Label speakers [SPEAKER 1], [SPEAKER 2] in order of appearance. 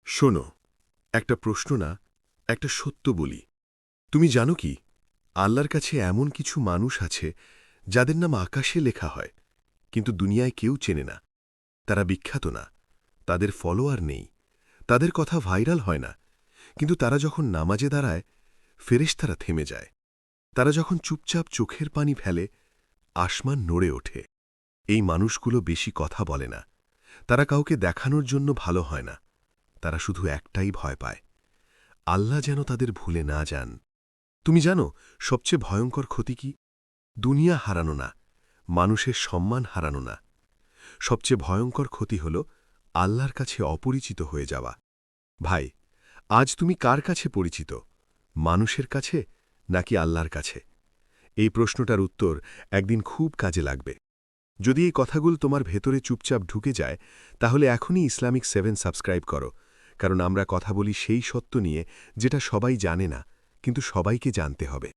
[SPEAKER 1] শোনো, একটা প্রশ্ন না, একটা সত্য বলি। তুমি জানো কি, আল্লাহর কাছে এমন কিছু মানুষ আছে যাদের নাম আকাশে লেখা হয়, কিন্তু দুনিয়ায় কেউ চেনে না। তারা বিখ্যাত না, তাদের ফলোয়ার নেই, তাদের কথা ভাইরাল হয় না, কিন্তু তারা যখন নামাজে দাঁড়ায়, ফেরেশতারা থেমে যায়। তারা যখন চুপচাপ চোখের পানি ফেলে, আসমান নড়ে ওঠে। এই মানুষগুলো বেশি কথা বলে না, তারা কাউকে দেখানোর জন্য ভালো হয় না, তারা শুধু একটাই ভয় পায়, আল্লাহ যেন তাদের ভুলে না যান। তুমি জানো সবচেয়ে ভয়ঙ্কর ক্ষতি কি? দুনিয়া হারানো না, মানুষের সম্মান হারানো না, সবচেয়ে ভয়ঙ্কর ক্ষতি হল আল্লাহর কাছে অপরিচিত হয়ে যাওয়া। ভাই, আজ তুমি কার কাছে পরিচিত? মানুষের কাছে নাকি আল্লাহর কাছে? এই প্রশ্নটার উত্তর একদিন খুব কাজে লাগবে। যদি এই কথাগুলো তোমার ভেতরে চুপচাপ ঢুকে যায়, তাহলে এখনই ইসলামিক 7 সাবস্ক্রাইব করো, কারণ আমরা কথা বলি সেই সত্য নিয়ে যেটা সবাই জানে না, কিন্তু সবাইকে জানতে হবে।